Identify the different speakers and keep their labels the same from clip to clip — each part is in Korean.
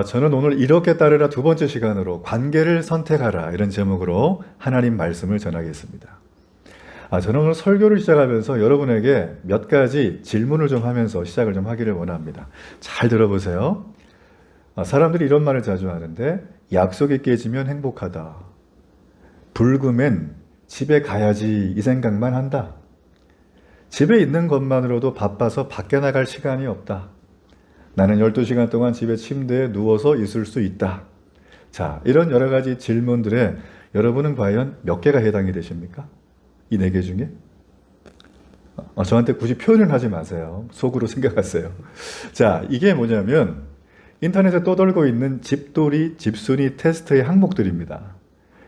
Speaker 1: 저는 오늘 이렇게 따르라 두 번째 시간으로 관계를 선택하라 이런 제목으로 하나님 말씀을 전하겠습니다. 저는 오늘 설교를 시작하면서 여러분에게 몇 가지 질문을 좀 하면서 시작을 좀 하기를 원합니다. 잘 들어보세요. 사람들이 이런 말을 자주 하는데 약속이 깨지면 행복하다. 불금엔 집에 가야지 이 생각만 한다. 집에 있는 것만으로도 바빠서 밖에 나갈 시간이 없다. 나는 12시간 동안 집에 침대에 누워서 있을 수 있다. 자, 이런 여러 가지 질문들에 여러분은 과연 몇 개가 해당이 되십니까? 이 네 개 중에? 저한테 굳이 표현을 하지 마세요. 속으로 생각하세요. 자, 이게 뭐냐면 인터넷에 떠돌고 있는 집돌이, 집순이 테스트의 항목들입니다.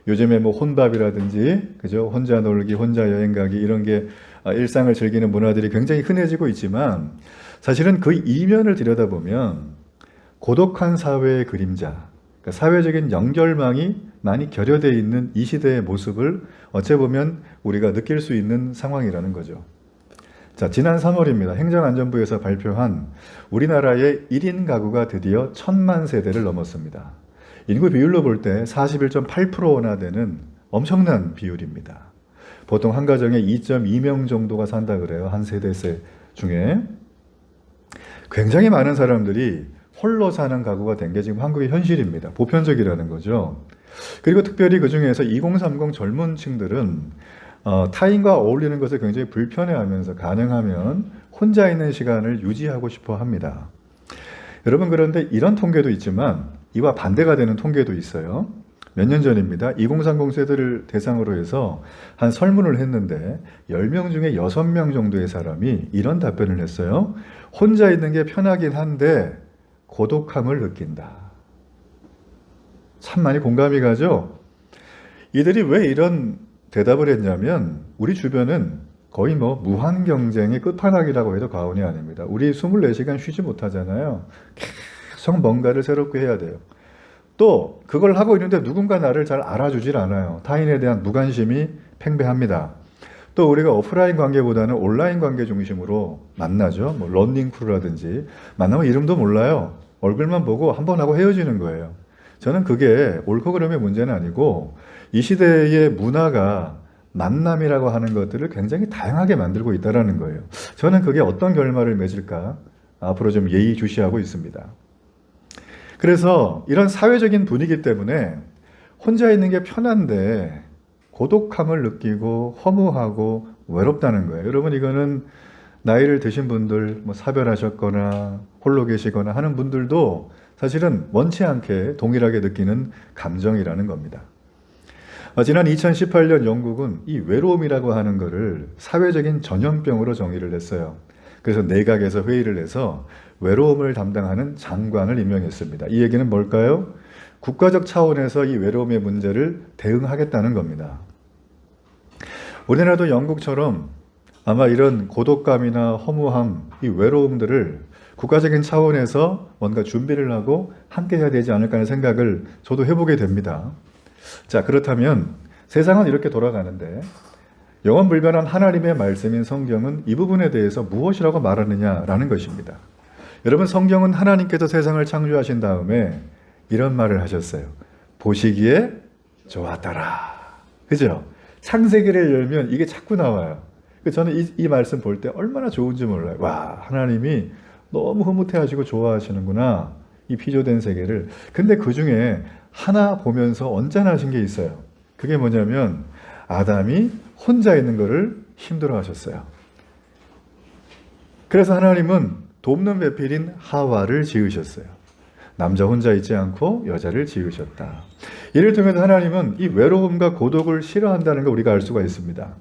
Speaker 1: 요즘에 뭐 혼밥이라든지, 그죠? 혼자 놀기, 혼자 여행 가기, 이런 게 일상을 즐기는 문화들이 굉장히 흔해지고 있지만, 사실은 그 이면을 들여다보면 고독한 사회의 그림자, 그러니까 사회적인 연결망이 많이 결여되어 있는 이 시대의 모습을 어찌 보면 우리가 느낄 수 있는 상황이라는 거죠. 자, 지난 3월입니다. 행정안전부에서 발표한 우리나라의 1인 가구가 드디어 1000만 세대를 넘었습니다. 인구 비율로 볼 때 41.8%나 되는 엄청난 비율입니다. 보통 한 가정에 2.2명 정도가 산다 그래요. 한 세대 중에. 굉장히 많은 사람들이 홀로 사는 가구가 된 게 지금 한국의 현실입니다. 보편적이라는 거죠. 그리고 특별히 그 중에서 2030 젊은 층들은 타인과 어울리는 것을 굉장히 불편해하면서 가능하면 혼자 있는 시간을 유지하고 싶어 합니다. 여러분, 그런데 이런 통계도 있지만 이와 반대가 되는 통계도 있어요. 몇 년 전입니다. 2030 세대를 대상으로 해서 한 설문을 했는데 10명 중에 6명 정도의 사람이 이런 답변을 했어요. 혼자 있는 게 편하긴 한데 고독함을 느낀다. 참 많이 공감이 가죠? 이들이 왜 이런 대답을 했냐면 우리 주변은 거의 뭐 무한 경쟁의 끝판왕이라고 해도 과언이 아닙니다. 우리 24시간 쉬지 못하잖아요. 계속 뭔가를 새롭게 해야 돼요. 또 그걸 하고 있는데 누군가 나를 잘 알아주질 않아요. 타인에 대한 무관심이 팽배합니다. 또 우리가 오프라인 관계보다는 온라인 관계 중심으로 만나죠. 뭐 러닝크루라든지 만나면 이름도 몰라요. 얼굴만 보고 한 번 하고 헤어지는 거예요. 저는 그게 옳고 그름의 문제는 아니고 이 시대의 문화가 만남이라고 하는 것들을 굉장히 다양하게 만들고 있다는 거예요. 저는 그게 어떤 결말을 맺을까 앞으로 좀 예의주시하고 있습니다. 그래서 이런 사회적인 분위기 때문에 혼자 있는 게 편한데 고독함을 느끼고 허무하고 외롭다는 거예요. 여러분, 이거는 나이를 드신 분들, 뭐 사별하셨거나 홀로 계시거나 하는 분들도 사실은 원치 않게 동일하게 느끼는 감정이라는 겁니다. 지난 2018년 영국은 이 외로움이라고 하는 것을 사회적인 전염병으로 정의를 했어요. 그래서 내각에서 회의를 해서 외로움을 담당하는 장관을 임명했습니다. 이 얘기는 뭘까요? 국가적 차원에서 이 외로움의 문제를 대응하겠다는 겁니다. 우리나라도 영국처럼 아마 이런 고독감이나 허무함, 이 외로움들을 국가적인 차원에서 뭔가 준비를 하고 함께 해야 되지 않을까 하는 생각을 저도 해보게 됩니다. 자, 그렇다면 세상은 이렇게 돌아가는데 영원불변한 하나님의 말씀인 성경은 이 부분에 대해서 무엇이라고 말하느냐라는 것입니다. 여러분, 성경은 하나님께서 세상을 창조하신 다음에 이런 말을 하셨어요. 보시기에 좋았더라. 그죠? 창세기를 열면 이게 자꾸 나와요. 저는 이 말씀 볼 때 얼마나 좋은지 몰라요. 와, 하나님이 너무 흐뭇해하시고 좋아하시는구나. 이 피조된 세계를. 근데 그 중에 하나 보면서 언짢아하신 게 있어요. 그게 뭐냐면 아담이 혼자 있는 거를 힘들어 하셨어요. 그래서 하나님은 돕는 배필인 하와를 지으셨어요. 남자 혼자 있지 않고 여자를 지으셨다. 이를 통해서 하나님은 이 외로움과 고독을 싫어한다는 걸 우리가 알 수가 있습니다.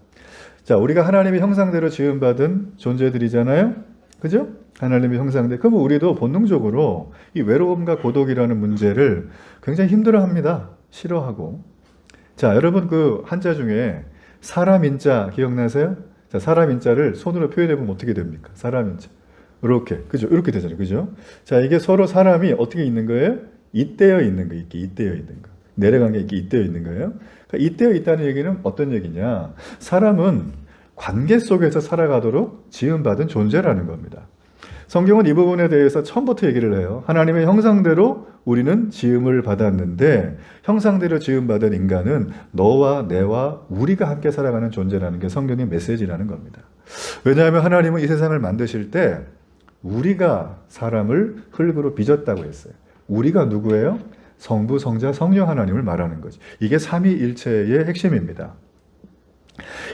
Speaker 1: 자, 우리가 하나님의 형상대로 지음받은 존재들이잖아요. 그죠? 하나님의 형상대. 그럼 우리도 본능적으로 이 외로움과 고독이라는 문제를 굉장히 힘들어합니다. 싫어하고. 자, 여러분, 그 한자 중에 사람 인자 기억나세요? 자, 사람 인자를 손으로 표현해보면 어떻게 됩니까? 사람 인자. 이렇게, 그죠? 이렇게 되잖아요. 그죠? 자, 이게 서로 사람이 어떻게 있는 거예요? 잇대어 있는 거, 이렇게 잇대어 있는 거. 내려간 게 이렇게 잇대어 있는 거예요. 그러니까 잇대어 있다는 얘기는 어떤 얘기냐? 사람은 관계 속에서 살아가도록 지음받은 존재라는 겁니다. 성경은 이 부분에 대해서 처음부터 얘기를 해요. 하나님의 형상대로 우리는 지음을 받았는데 형상대로 지음받은 인간은 너와 내와 우리가 함께 살아가는 존재라는 게 성경의 메시지라는 겁니다. 왜냐하면 하나님은 이 세상을 만드실 때 우리가 사람을 흙으로 빚었다고 했어요. 우리가 누구예요? 성부, 성자, 성령 하나님을 말하는 거지. 이게 삼위일체의 핵심입니다.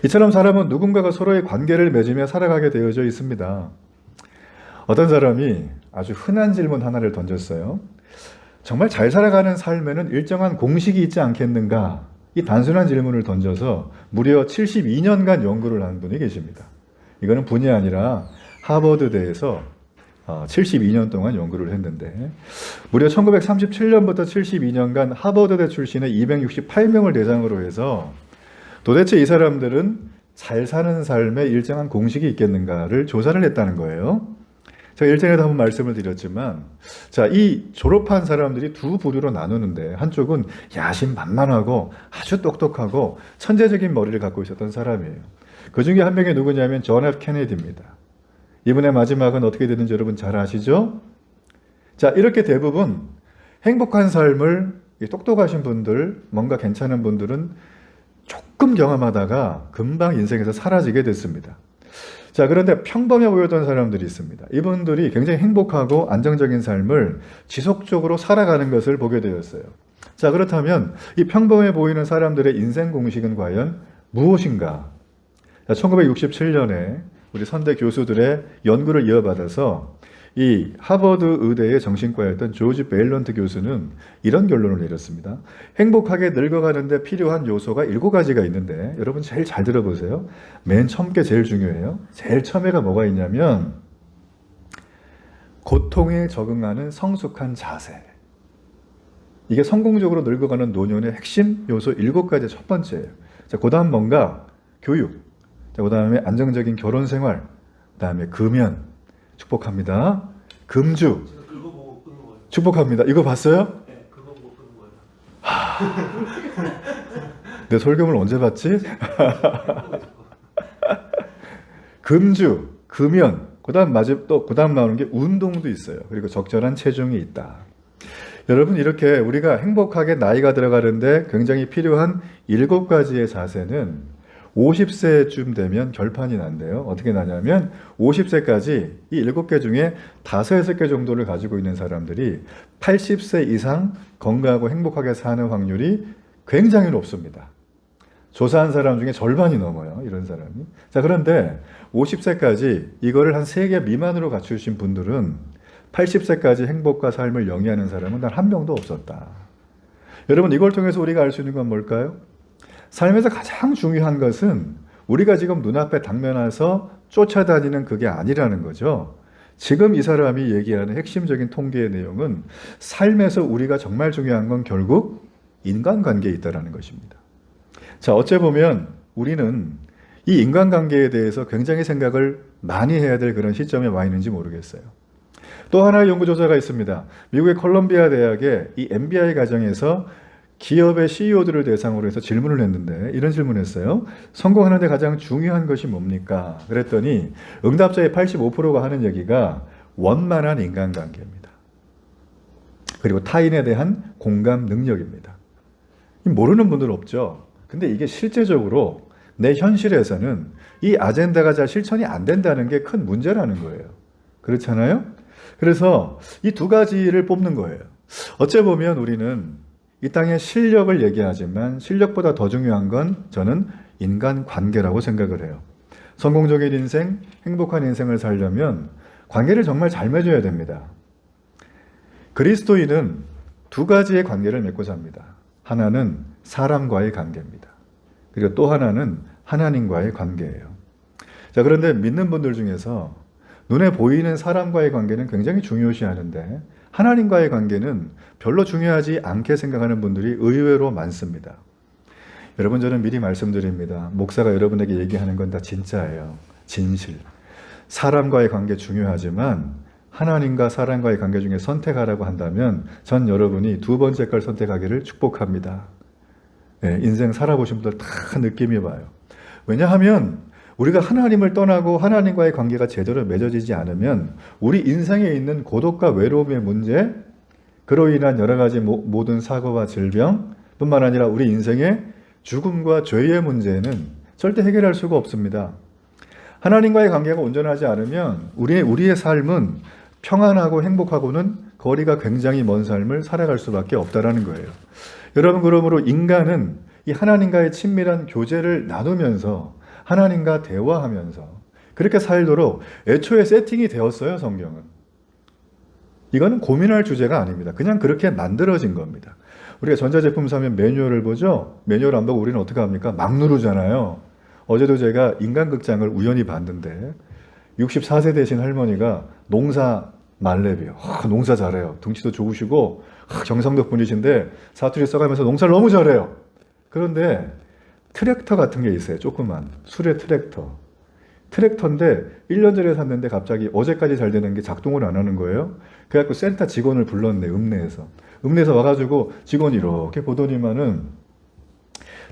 Speaker 1: 이처럼 사람은 누군가가 서로의 관계를 맺으며 살아가게 되어져 있습니다. 어떤 사람이 아주 흔한 질문 하나를 던졌어요. 정말 잘 살아가는 삶에는 일정한 공식이 있지 않겠는가? 이 단순한 질문을 던져서 무려 72년간 연구를 한 분이 계십니다. 이거는 분이 아니라 하버드대에서 72년 동안 연구를 했는데 무려 1937년부터 72년간 하버드대 출신의 268명을 대상으로 해서 도대체 이 사람들은 잘 사는 삶에 일정한 공식이 있겠는가를 조사를 했다는 거예요. 제가 일전에도 한번 말씀을 드렸지만 자, 이 졸업한 사람들이 두 부류로 나누는데 한쪽은 야심만만하고 아주 똑똑하고 천재적인 머리를 갖고 있었던 사람이에요. 그 중에 한 명이 누구냐면 존 F 케네디입니다. 이분의 마지막은 어떻게 되는지 여러분 잘 아시죠? 자, 이렇게 대부분 행복한 삶을 똑똑하신 분들, 뭔가 괜찮은 분들은 조금 경험하다가 금방 인생에서 사라지게 됐습니다. 자, 그런데 평범해 보였던 사람들이 있습니다. 이분들이 굉장히 행복하고 안정적인 삶을 지속적으로 살아가는 것을 보게 되었어요. 자, 그렇다면 이 평범해 보이는 사람들의 인생 공식은 과연 무엇인가? 자, 1967년에 우리 선대 교수들의 연구를 이어받아서 이 하버드 의대의 정신과였던 조지 베일런트 교수는 이런 결론을 내렸습니다. 행복하게 늙어가는데 필요한 요소가 7가지가 있는데 여러분 제일 잘 들어보세요. 맨 처음 게 제일 중요해요. 제일 처음에가 뭐가 있냐면 고통에 적응하는 성숙한 자세. 이게 성공적으로 늙어가는 노년의 핵심 요소 7가지 첫 번째예요. 자, 그 다음 뭔가? 교육. 자, 그 다음에 안정적인 결혼 생활. 그 다음에 금연. 축복합니다. 금주.
Speaker 2: 그거 보고 끄는 거예요.
Speaker 1: 축복합니다. 이거 봤어요?
Speaker 2: 네, 그거 보고 끄는 거예요.
Speaker 1: 내 설교를 언제 봤지? 금주, 금연. 그다음 그다음 나오는 게 운동도 있어요. 그리고 적절한 체중이 있다. 여러분 이렇게 우리가 행복하게 나이가 들어가는데 굉장히 필요한 7가지의 자세는 50세쯤 되면 결판이 난대요. 어떻게 나냐면 50세까지 이 7개 중에 5, 6개 정도를 가지고 있는 사람들이 80세 이상 건강하고 행복하게 사는 확률이 굉장히 높습니다. 조사한 사람 중에 절반이 넘어요. 이런 사람이. 자, 그런데 50세까지 이거를 한 3개 미만으로 갖추신 분들은 80세까지 행복과 삶을 영위하는 사람은 단 한 명도 없었다. 여러분 이걸 통해서 우리가 알 수 있는 건 뭘까요? 삶에서 가장 중요한 것은 우리가 지금 눈앞에 당면해서 쫓아다니는 그게 아니라는 거죠. 지금 이 사람이 얘기하는 핵심적인 통계의 내용은 삶에서 우리가 정말 중요한 건 결국 인간관계에 있다는 것입니다. 자, 어째 보면 우리는 이 인간관계에 대해서 굉장히 생각을 많이 해야 될 그런 시점에 와 있는지 모르겠어요. 또 하나의 연구조사가 있습니다. 미국의 콜롬비아 대학의 이 MBI 과정에서 기업의 CEO들을 대상으로 해서 질문을 했는데 이런 질문을 했어요. 성공하는 데 가장 중요한 것이 뭡니까? 그랬더니 응답자의 85%가 하는 얘기가 원만한 인간관계입니다. 그리고 타인에 대한 공감 능력입니다. 모르는 분들 없죠? 근데 이게 실제적으로 내 현실에서는 이 아젠다가 잘 실천이 안 된다는 게 큰 문제라는 거예요. 그렇잖아요? 그래서 이 2가지를 뽑는 거예요. 어째 보면 우리는 이 땅의 실력을 얘기하지만 실력보다 더 중요한 건 저는 인간관계라고 생각을 해요. 성공적인 인생, 행복한 인생을 살려면 관계를 정말 잘 맺어야 됩니다. 그리스도인은 2가지의 관계를 맺고 삽니다. 하나는 사람과의 관계입니다. 그리고 또 하나는 하나님과의 관계예요. 자, 그런데 믿는 분들 중에서 눈에 보이는 사람과의 관계는 굉장히 중요시하는데 하나님과의 관계는 별로 중요하지 않게 생각하는 분들이 의외로 많습니다. 여러분 저는 미리 말씀드립니다. 목사가 여러분에게 얘기하는 건 다 진짜예요. 진실. 사람과의 관계 중요하지만 하나님과 사람과의 관계 중에 선택하라고 한다면 전 여러분이 2번째 걸 선택하기를 축복합니다. 네, 인생 살아보신 분들 다 느낌이 와요. 왜냐하면 우리가 하나님을 떠나고 하나님과의 관계가 제대로 맺어지지 않으면 우리 인생에 있는 고독과 외로움의 문제, 그로 인한 여러 가지 모든 사고와 질병 뿐만 아니라 우리 인생의 죽음과 죄의 문제는 절대 해결할 수가 없습니다. 하나님과의 관계가 온전하지 않으면 우리의 삶은 평안하고 행복하고는 거리가 굉장히 먼 삶을 살아갈 수밖에 없다라는 거예요. 여러분, 그러므로 인간은 이 하나님과의 친밀한 교제를 나누면서 하나님과 대화하면서 그렇게 살도록 애초에 세팅이 되었어요, 성경은. 이거는 고민할 주제가 아닙니다. 그냥 그렇게 만들어진 겁니다. 우리가 전자제품 사면 매뉴얼을 보죠? 매뉴얼 안 보고 우리는 어떻게 합니까? 막 누르잖아요. 어제도 제가 인간극장을 우연히 봤는데 64세 되신 할머니가 농사 말렙이에요. 농사 잘해요. 등치도 좋으시고 경상도 분이신데 사투리 써가면서 농사를 너무 잘해요. 그런데 트랙터 같은 게 있어요. 조그만 수레 트랙터. 트랙터인데 1년 전에 샀는데 갑자기 어제까지 잘 되는 게 작동을 안 하는 거예요. 그래갖고 센터 직원을 불렀네. 읍내에서 와가지고 직원이 이렇게 보더니만은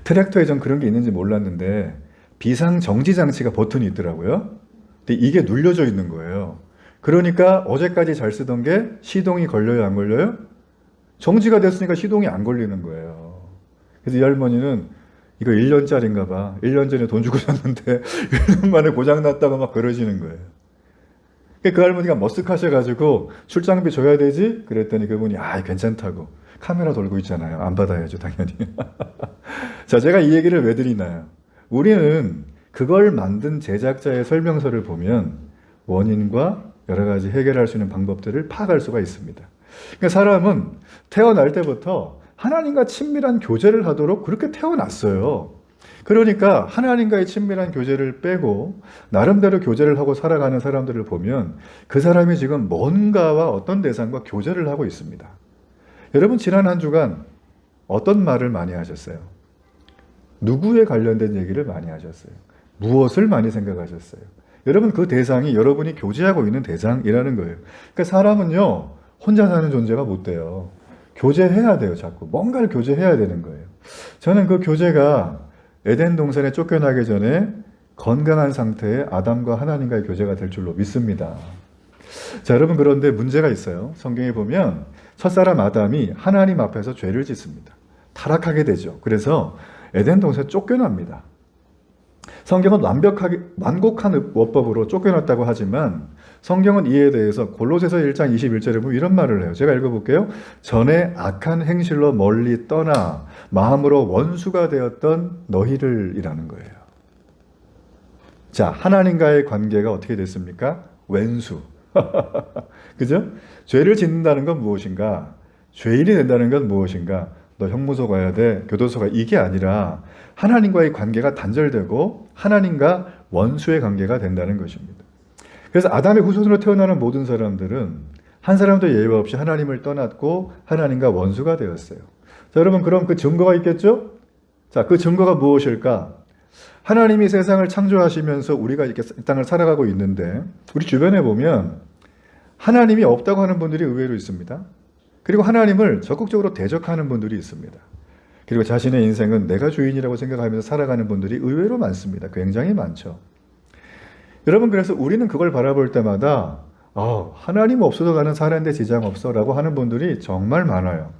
Speaker 1: 트랙터에 전 그런 게 있는지 몰랐는데 비상정지 장치가 버튼이 있더라고요. 근데 이게 눌려져 있는 거예요. 그러니까 어제까지 잘 쓰던 게 시동이 걸려요, 안 걸려요? 정지가 됐으니까 시동이 안 걸리는 거예요. 그래서 이 할머니는 이거 1년짜리인가 봐. 1년 전에 돈 주고 샀는데 1년 만에 고장났다고 막 그러시는 거예요. 그 할머니가 머쓱하셔가지고 출장비 줘야 되지? 그랬더니 그분이 괜찮다고. 카메라 돌고 있잖아요. 안 받아야죠, 당연히. 자, 제가 이 얘기를 왜 드리나요? 우리는 그걸 만든 제작자의 설명서를 보면 원인과 여러 가지 해결할 수 있는 방법들을 파악할 수가 있습니다. 그러니까 사람은 태어날 때부터 하나님과 친밀한 교제를 하도록 그렇게 태어났어요. 그러니까 하나님과의 친밀한 교제를 빼고 나름대로 교제를 하고 살아가는 사람들을 보면 그 사람이 지금 뭔가와 어떤 대상과 교제를 하고 있습니다. 여러분, 지난 한 주간 어떤 말을 많이 하셨어요? 누구에 관련된 얘기를 많이 하셨어요? 무엇을 많이 생각하셨어요? 여러분, 그 대상이 여러분이 교제하고 있는 대상이라는 거예요. 그러니까 사람은요, 혼자 사는 존재가 못 돼요. 교제해야 돼요, 자꾸. 뭔가를 교제해야 되는 거예요. 저는 그 교제가 에덴 동산에 쫓겨나기 전에 건강한 상태의 아담과 하나님과의 교제가 될 줄로 믿습니다. 자, 여러분, 그런데 문제가 있어요. 성경에 보면 첫사람 아담이 하나님 앞에서 죄를 짓습니다. 타락하게 되죠. 그래서 에덴 동산에 쫓겨납니다. 성경은 완곡한 어법으로 쫓겨났다고 하지만 성경은 이에 대해서 골로새서 1장 21절에 보면 이런 말을 해요. 제가 읽어볼게요. 전에 악한 행실로 멀리 떠나 마음으로 원수가 되었던 너희를 이라는 거예요. 자, 하나님과의 관계가 어떻게 됐습니까? 왼수. 그죠? 죄를 짓는다는 건 무엇인가? 죄인이 된다는 건 무엇인가? 너 형무소 가야 돼, 교도소 가, 이게 아니라 하나님과의 관계가 단절되고 하나님과 원수의 관계가 된다는 것입니다. 그래서 아담의 후손으로 태어나는 모든 사람들은 한 사람도 예외 없이 하나님을 떠났고 하나님과 원수가 되었어요. 자, 여러분, 그럼 그 증거가 있겠죠? 자, 그 증거가 무엇일까? 하나님이 세상을 창조하시면서 우리가 이렇게 이 땅을 살아가고 있는데 우리 주변에 보면 하나님이 없다고 하는 분들이 의외로 있습니다. 그리고 하나님을 적극적으로 대적하는 분들이 있습니다. 그리고 자신의 인생은 내가 주인이라고 생각하면서 살아가는 분들이 의외로 많습니다. 굉장히 많죠. 여러분, 그래서 우리는 그걸 바라볼 때마다 하나님 없어도 나는 사는데 지장 없어 라고 하는 분들이 정말 많아요.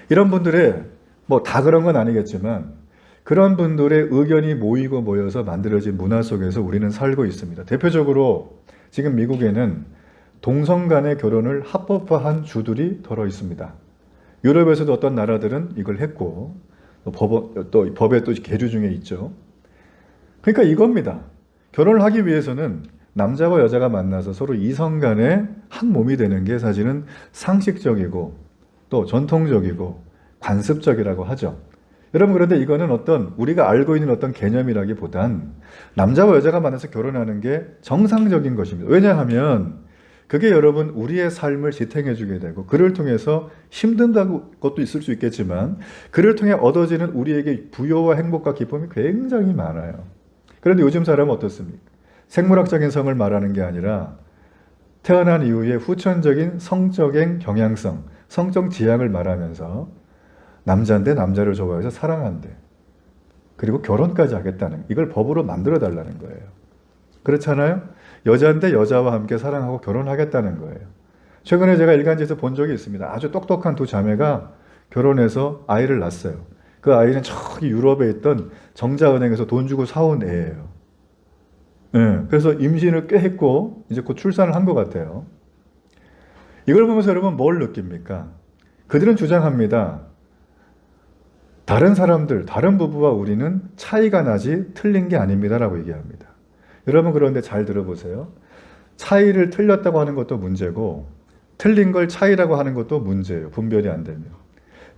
Speaker 1: 이런 분들의 다 그런 건 아니겠지만 그런 분들의 의견이 모이고 모여서 만들어진 문화 속에서 우리는 살고 있습니다. 대표적으로 지금 미국에는 동성 간의 결혼을 합법화한 주들이 더러 있습니다. 유럽에서도 어떤 나라들은 이걸 했고 또 법에 또 계류 중에 있죠. 그러니까 이겁니다. 결혼을 하기 위해서는 남자와 여자가 만나서 서로 이성 간의 한 몸이 되는 게 사실은 상식적이고 또 전통적이고 관습적이라고 하죠. 여러분, 그런데 이거는 어떤 우리가 알고 있는 어떤 개념이라기보단 남자와 여자가 만나서 결혼하는 게 정상적인 것입니다. 왜냐하면 그게 여러분 우리의 삶을 지탱해 주게 되고 그를 통해서 힘든 것도 있을 수 있겠지만 그를 통해 얻어지는 우리에게 부여와 행복과 기쁨이 굉장히 많아요. 그런데 요즘 사람은 어떻습니까? 생물학적인 성을 말하는 게 아니라 태어난 이후에 후천적인 성적인 경향성, 성적 지향을 말하면서 남자인데 남자를 좋아해서 사랑한대. 그리고 결혼까지 하겠다는, 이걸 법으로 만들어 달라는 거예요. 그렇잖아요? 여자인데 여자와 함께 사랑하고 결혼하겠다는 거예요. 최근에 제가 일간지에서 본 적이 있습니다. 아주 똑똑한 두 자매가 결혼해서 아이를 낳았어요. 그 아이는 저기 유럽에 있던 정자은행에서 돈 주고 사온 애예요. 예, 그래서 임신을 꽤 했고 이제 곧 출산을 한 것 같아요. 이걸 보면서 여러분 뭘 느낍니까? 그들은 주장합니다. 다른 사람들, 다른 부부와 우리는 차이가 나지 틀린 게 아닙니다라고 얘기합니다. 여러분 그런데 잘 들어보세요. 차이를 틀렸다고 하는 것도 문제고 틀린 걸 차이라고 하는 것도 문제예요. 분별이 안 되면.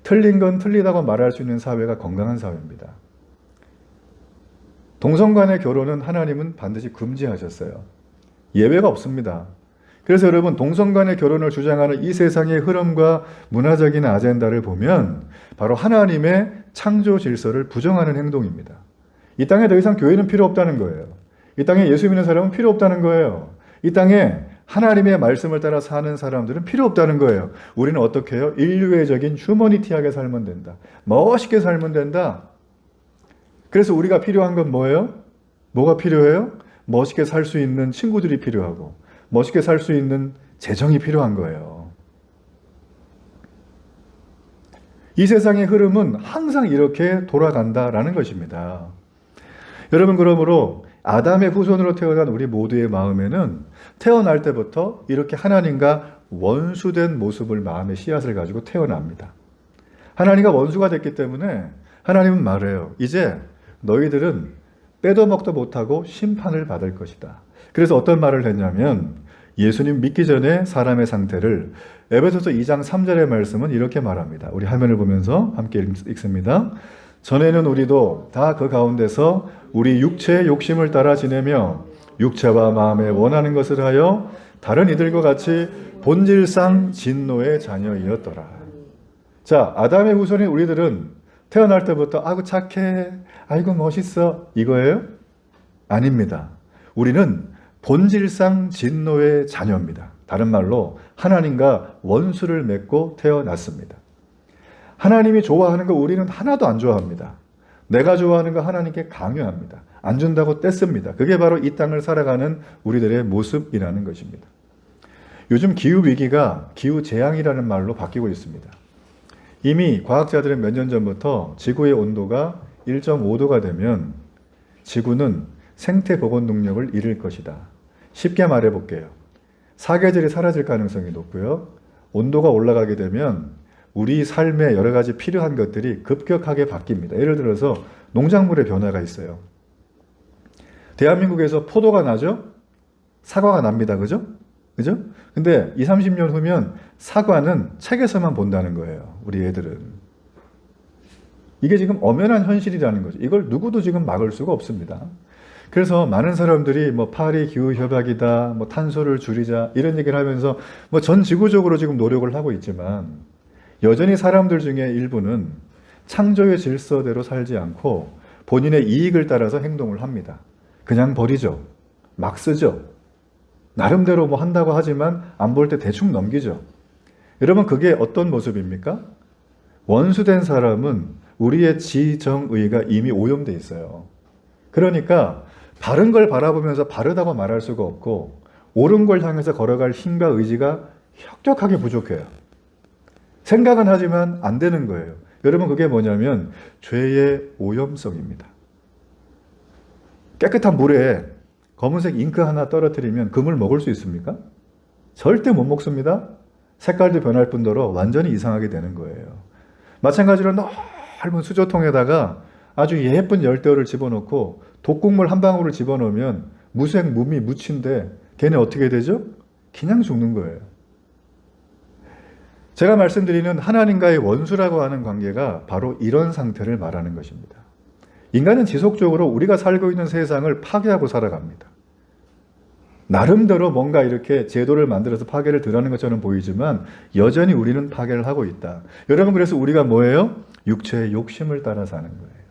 Speaker 1: 틀린 건 틀리다고 말할 수 있는 사회가 건강한 사회입니다. 동성 간의 결혼은 하나님은 반드시 금지하셨어요. 예외가 없습니다. 그래서 여러분 동성 간의 결혼을 주장하는 이 세상의 흐름과 문화적인 아젠다를 보면 바로 하나님의 창조 질서를 부정하는 행동입니다. 이 땅에 더 이상 교회는 필요 없다는 거예요. 이 땅에 예수 믿는 사람은 필요 없다는 거예요. 이 땅에 하나님의 말씀을 따라 사는 사람들은 필요 없다는 거예요. 우리는 어떻게 해요? 인류애적인 휴머니티하게 살면 된다. 멋있게 살면 된다. 그래서 우리가 필요한 건 뭐예요? 뭐가 필요해요? 멋있게 살 수 있는 친구들이 필요하고 멋있게 살 수 있는 재정이 필요한 거예요. 이 세상의 흐름은 항상 이렇게 돌아간다라는 것입니다. 여러분 그러므로 아담의 후손으로 태어난 우리 모두의 마음에는 태어날 때부터 이렇게 하나님과 원수된 모습을 마음의 씨앗을 가지고 태어납니다. 하나님과 원수가 됐기 때문에 하나님은 말해요. 이제 너희들은 빼도 먹도 못하고 심판을 받을 것이다. 그래서 어떤 말을 했냐면 예수님 믿기 전에 사람의 상태를 에베소서 2장 3절의 말씀은 이렇게 말합니다. 우리 화면을 보면서 함께 읽습니다. 전에는 우리도 다 그 가운데서 우리 육체의 욕심을 따라 지내며 육체와 마음에 원하는 것을 하여 다른 이들과 같이 본질상 진노의 자녀이었더라. 자, 아담의 후손인 우리들은 태어날 때부터 아이고 착해, 아이고 멋있어 이거예요? 아닙니다. 우리는 본질상 진노의 자녀입니다. 다른 말로 하나님과 원수를 맺고 태어났습니다. 하나님이 좋아하는 거 우리는 하나도 안 좋아합니다. 내가 좋아하는 거 하나님께 강요합니다. 안 준다고 떼씁니다. 그게 바로 이 땅을 살아가는 우리들의 모습이라는 것입니다. 요즘 기후위기가 기후재앙이라는 말로 바뀌고 있습니다. 이미 과학자들은 몇 년 전부터 지구의 온도가 1.5도가 되면 지구는 생태 복원 능력을 잃을 것이다. 쉽게 말해 볼게요. 사계절이 사라질 가능성이 높고요. 온도가 올라가게 되면 우리 삶에 여러 가지 필요한 것들이 급격하게 바뀝니다. 예를 들어서 농작물의 변화가 있어요. 대한민국에서 포도가 나죠? 사과가 납니다. 그죠? 그죠? 근데 20, 30년 후면 사과는 책에서만 본다는 거예요. 우리 애들은. 이게 지금 엄연한 현실이라는 거죠. 이걸 누구도 지금 막을 수가 없습니다. 그래서 많은 사람들이 뭐 파리 기후 협약이다, 뭐 탄소를 줄이자 이런 얘기를 하면서 뭐 전 지구적으로 지금 노력을 하고 있지만 여전히 사람들 중에 일부는 창조의 질서대로 살지 않고 본인의 이익을 따라서 행동을 합니다. 그냥 버리죠. 막 쓰죠. 나름대로 뭐 한다고 하지만 안 볼 때 대충 넘기죠. 여러분 그게 어떤 모습입니까? 원수된 사람은 우리의 지정의가 이미 오염돼 있어요. 그러니까 바른 걸 바라보면서 바르다고 말할 수가 없고 옳은 걸 향해서 걸어갈 힘과 의지가 혁혁하게 부족해요. 생각은 하지만 안 되는 거예요. 여러분 그게 뭐냐면 죄의 오염성입니다. 깨끗한 물에 검은색 잉크 하나 떨어뜨리면 그 물 먹을 수 있습니까? 절대 못 먹습니다. 색깔도 변할 뿐더러 완전히 이상하게 되는 거예요. 마찬가지로 넓은 수조통에다가 아주 예쁜 열대어를 집어넣고 독국물 한 방울을 집어넣으면 무색, 무미, 무친데 걔네 어떻게 되죠? 그냥 죽는 거예요. 제가 말씀드리는 하나님과의 원수라고 하는 관계가 바로 이런 상태를 말하는 것입니다. 인간은 지속적으로 우리가 살고 있는 세상을 파괴하고 살아갑니다. 나름대로 뭔가 이렇게 제도를 만들어서 파괴를 드러내는 것처럼 보이지만 여전히 우리는 파괴를 하고 있다. 여러분 그래서 우리가 뭐예요? 육체의 욕심을 따라 사는 거예요.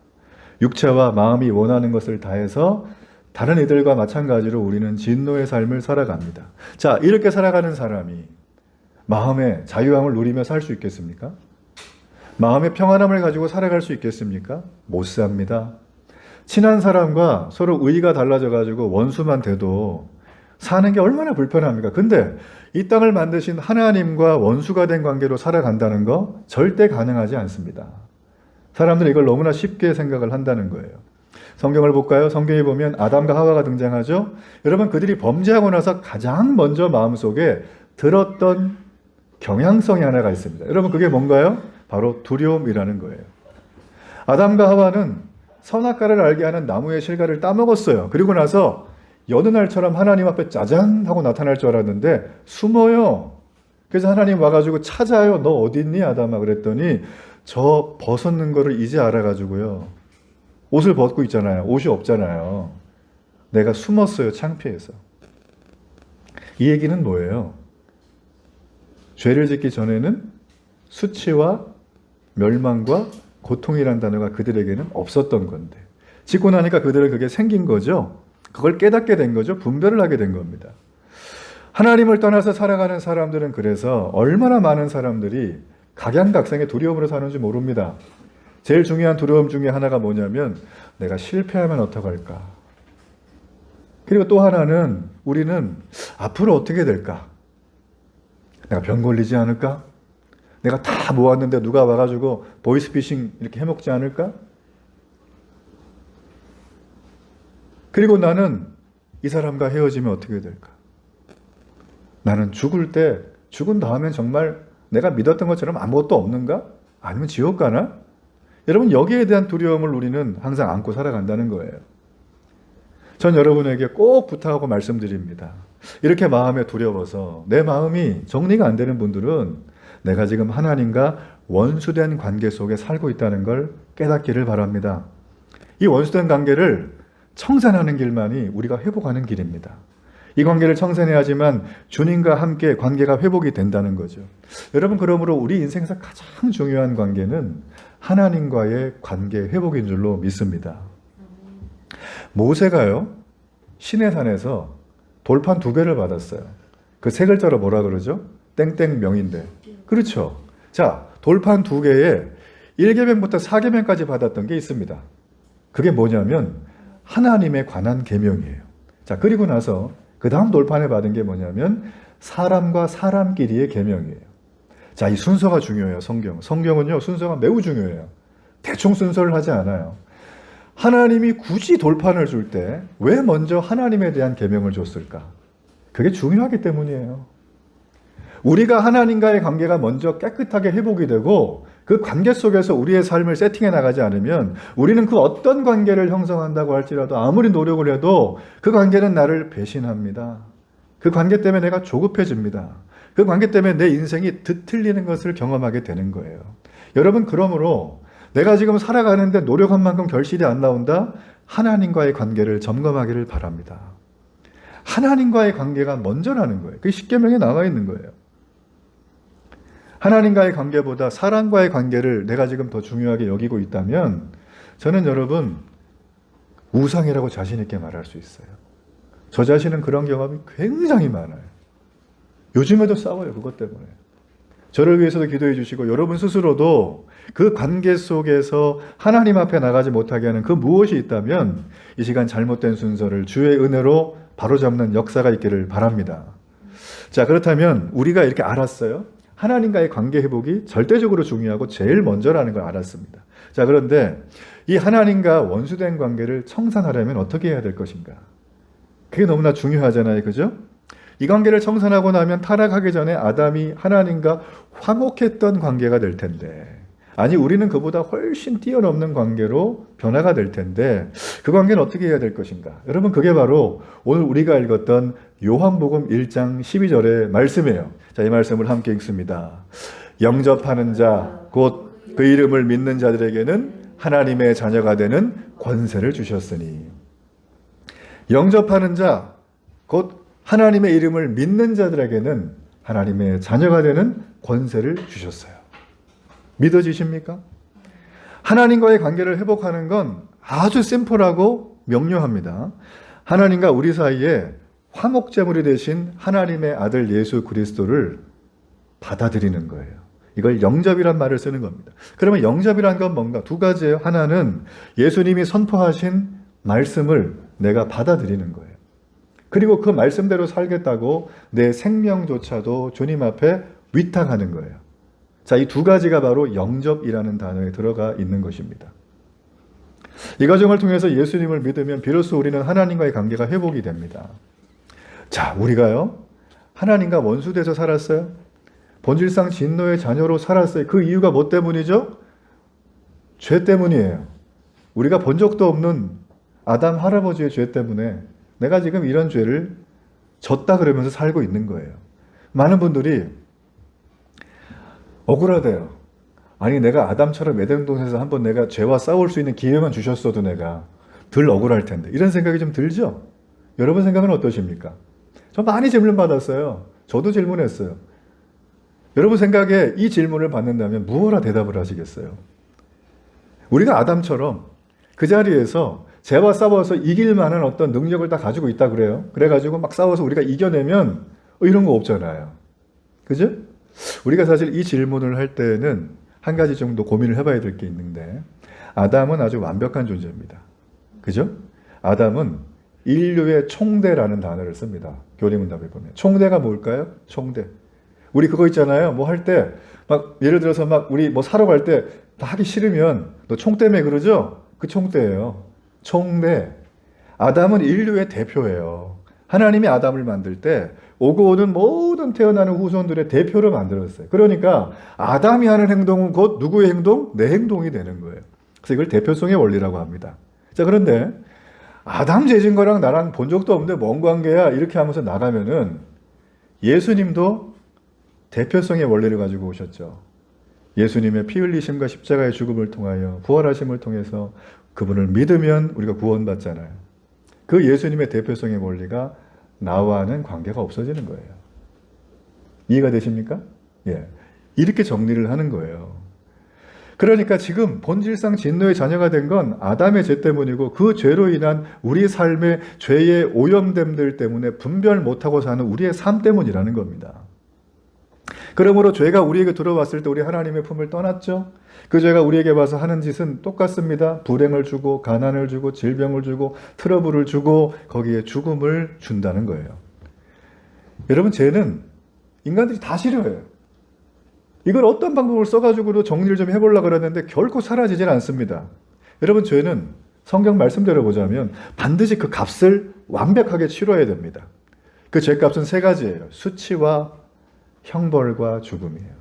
Speaker 1: 육체와 마음이 원하는 것을 다해서 다른 이들과 마찬가지로 우리는 진노의 삶을 살아갑니다. 자, 이렇게 살아가는 사람이 마음의 자유함을 누리며 살 수 있겠습니까? 마음의 평안함을 가지고 살아갈 수 있겠습니까? 못 삽니다. 친한 사람과 서로 의의가 달라져 가지고 원수만 돼도 사는 게 얼마나 불편합니까? 근데 이 땅을 만드신 하나님과 원수가 된 관계로 살아간다는 거 절대 가능하지 않습니다. 사람들은 이걸 너무나 쉽게 생각을 한다는 거예요. 성경을 볼까요? 성경에 보면 아담과 하와가 등장하죠. 여러분, 그들이 범죄하고 나서 가장 먼저 마음속에 들었던 경향성이 하나가 있습니다. 여러분, 그게 뭔가요? 바로 두려움이라는 거예요. 아담과 하와는 선악과를 알게 하는 나무의 실과를 따먹었어요. 그리고 나서 여느 날처럼 하나님 앞에 짜잔 하고 나타날 줄 알았는데 숨어요. 그래서 하나님 와가지고 찾아요. 너 어디 있니 아담아? 그랬더니 저 벗었는 거를 이제 알아가지고요. 옷을 벗고 있잖아요. 옷이 없잖아요. 내가 숨었어요. 창피해서. 이 얘기는 뭐예요? 죄를 짓기 전에는 수치와 멸망과 고통이란 단어가 그들에게는 없었던 건데 짓고 나니까 그들은 그게 생긴 거죠. 그걸 깨닫게 된 거죠. 분별을 하게 된 겁니다. 하나님을 떠나서 살아가는 사람들은 그래서 얼마나 많은 사람들이 각양각색의 두려움으로 사는지 모릅니다. 제일 중요한 두려움 중에 하나가 뭐냐면 내가 실패하면 어떡할까? 그리고 또 하나는 우리는 앞으로 어떻게 될까? 내가 병 걸리지 않을까? 내가 다 모았는데 누가 와가지고 보이스피싱 이렇게 해먹지 않을까? 그리고 나는 이 사람과 헤어지면 어떻게 될까? 나는 죽을 때 죽은 다음엔 정말 내가 믿었던 것처럼 아무것도 없는가? 아니면 지옥 가나? 여러분, 여기에 대한 두려움을 우리는 항상 안고 살아간다는 거예요. 전 여러분에게 꼭 부탁하고 말씀드립니다. 이렇게 마음에 두려워서 내 마음이 정리가 안 되는 분들은 내가 지금 하나님과 원수된 관계 속에 살고 있다는 걸 깨닫기를 바랍니다. 이 원수된 관계를 청산하는 길만이 우리가 회복하는 길입니다. 이 관계를 청산해야지만 주님과 함께 관계가 회복이 된다는 거죠. 여러분, 그러므로 우리 인생에서 가장 중요한 관계는 하나님과의 관계 회복인 줄로 믿습니다. 모세가요, 시내산에서 돌판 2개를 받았어요. 그 세 글자로 뭐라 그러죠? 땡땡명인데. 그렇죠. 자, 돌판 2개에 1계명부터 4계명까지 받았던 게 있습니다. 그게 뭐냐면 하나님에 관한 계명이에요. 자, 그리고 나서 그 다음 돌판에 받은 게 뭐냐면 사람과 사람끼리의 계명이에요. 자, 이 순서가 중요해요. 성경은요, 순서가 매우 중요해요. 대충 순서를 하지 않아요. 하나님이 굳이 돌판을 줄 때 왜 먼저 하나님에 대한 계명을 줬을까? 그게 중요하기 때문이에요. 우리가 하나님과의 관계가 먼저 깨끗하게 회복이 되고 그 관계 속에서 우리의 삶을 세팅해 나가지 않으면 우리는 그 어떤 관계를 형성한다고 할지라도 아무리 노력을 해도 그 관계는 나를 배신합니다. 그 관계 때문에 내가 조급해집니다. 그 관계 때문에 내 인생이 뒤틀리는 것을 경험하게 되는 거예요. 여러분, 그러므로 내가 지금 살아가는데 노력한 만큼 결실이 안 나온다? 하나님과의 관계를 점검하기를 바랍니다. 하나님과의 관계가 먼저라는 거예요. 그게 십계명에 나와 있는 거예요. 하나님과의 관계보다 사람과의 관계를 내가 지금 더 중요하게 여기고 있다면 저는 여러분 우상이라고 자신 있게 말할 수 있어요. 저 자신은 그런 경험이 굉장히 많아요. 요즘에도 싸워요. 그것 때문에. 저를 위해서도 기도해 주시고 여러분 스스로도 그 관계 속에서 하나님 앞에 나가지 못하게 하는 그 무엇이 있다면 이 시간 잘못된 순서를 주의 은혜로 바로잡는 역사가 있기를 바랍니다. 자, 그렇다면 우리가 이렇게 알았어요. 하나님과의 관계 회복이 절대적으로 중요하고 제일 먼저라는 걸 알았습니다. 자, 그런데 이 하나님과 원수된 관계를 청산하려면 어떻게 해야 될 것인가? 그게 너무나 중요하잖아요. 그죠? 이 관계를 청산하고 나면 타락하기 전에 아담이 하나님과 화목했던 관계가 될 텐데, 아니 우리는 그보다 훨씬 뛰어넘는 관계로 변화가 될 텐데 그 관계는 어떻게 해야 될 것인가? 여러분, 그게 바로 오늘 우리가 읽었던 요한복음 1장 12절의 말씀이에요. 자, 이 말씀을 함께 읽습니다. 영접하는 자, 곧 그 이름을 믿는 자들에게는 하나님의 자녀가 되는 권세를 주셨으니. 영접하는 자, 곧 하나님의 이름을 믿는 자들에게는 하나님의 자녀가 되는 권세를 주셨어요. 믿어지십니까? 하나님과의 관계를 회복하는 건 아주 심플하고 명료합니다. 하나님과 우리 사이에 화목제물이 되신 하나님의 아들 예수 그리스도를 받아들이는 거예요. 이걸 영접이란 말을 쓰는 겁니다. 그러면 영접이란 건 뭔가? 2가지예요. 하나는 예수님이 선포하신 말씀을 내가 받아들이는 거예요. 그리고 그 말씀대로 살겠다고 내 생명조차도 주님 앞에 위탁하는 거예요. 자, 이 두 가지가 바로 영접이라는 단어에 들어가 있는 것입니다. 이 과정을 통해서 예수님을 믿으면 비로소 우리는 하나님과의 관계가 회복이 됩니다. 자, 우리가요, 하나님과 원수돼서 살았어요. 본질상 진노의 자녀로 살았어요. 그 이유가 뭐 때문이죠? 죄 때문이에요. 우리가 본 적도 없는 아담 할아버지의 죄 때문에 내가 지금 이런 죄를 졌다 그러면서 살고 있는 거예요. 많은 분들이 억울하대요. 아니, 내가 아담처럼 에덴동산에서 한번 내가 죄와 싸울 수 있는 기회만 주셨어도 내가 덜 억울할 텐데. 이런 생각이 좀 들죠? 여러분 생각은 어떠십니까? 저 많이 질문 받았어요. 저도 질문했어요. 여러분 생각에 이 질문을 받는다면 무엇라 대답을 하시겠어요? 우리가 아담처럼 그 자리에서 죄와 싸워서 이길 만한 어떤 능력을 다 가지고 있다 그래요. 그래가지고 막 싸워서 우리가 이겨내면 이런 거 없잖아요. 그죠? 우리가 사실 이 질문을 할 때는 한 가지 정도 고민을 해봐야 될 게 있는데, 아담은 아주 완벽한 존재입니다. 그죠? 아담은 인류의 총대라는 단어를 씁니다. 교리문답에 보면. 총대가 뭘까요? 총대. 우리 그거 있잖아요. 뭐 할 때, 막, 예를 들어서 막 우리 뭐 사러 갈 때 다 하기 싫으면 너 총 때문에 그러죠? 그 총대예요. 총대. 아담은 인류의 대표예요. 하나님이 아담을 만들 때 오고 오는 모든 태어나는 후손들의 대표를 만들었어요. 그러니까 아담이 하는 행동은 곧 누구의 행동? 내 행동이 되는 거예요. 그래서 이걸 대표성의 원리라고 합니다. 자, 그런데 아담 재진 거랑 나랑 본 적도 없는데 뭔 관계야? 이렇게 하면서 나가면은 예수님도 대표성의 원리를 가지고 오셨죠. 예수님의 피 흘리심과 십자가의 죽음을 통하여 부활하심을 통해서 그분을 믿으면 우리가 구원받잖아요. 그 예수님의 대표성의 원리가 나와는 관계가 없어지는 거예요. 이해가 되십니까? 예. 이렇게 정리를 하는 거예요. 그러니까 지금 본질상 진노의 자녀가 된 건 아담의 죄 때문이고, 그 죄로 인한 우리 삶의 죄의 오염됨들 때문에 분별 못하고 사는 우리의 삶 때문이라는 겁니다. 그러므로 죄가 우리에게 들어왔을 때 우리 하나님의 품을 떠났죠. 그 죄가 우리에게 와서 하는 짓은 똑같습니다. 불행을 주고 가난을 주고 질병을 주고 트러블을 주고 거기에 죽음을 준다는 거예요. 여러분, 죄는 인간들이 다 싫어해요. 이걸 어떤 방법을 써가지고도 정리를 좀 해보려고 그러는데 결코 사라지질 않습니다. 여러분, 죄는 성경 말씀대로 보자면 반드시 그 값을 완벽하게 치러야 됩니다. 그 죄값은 세 가지예요. 수치와 형벌과 죽음이에요.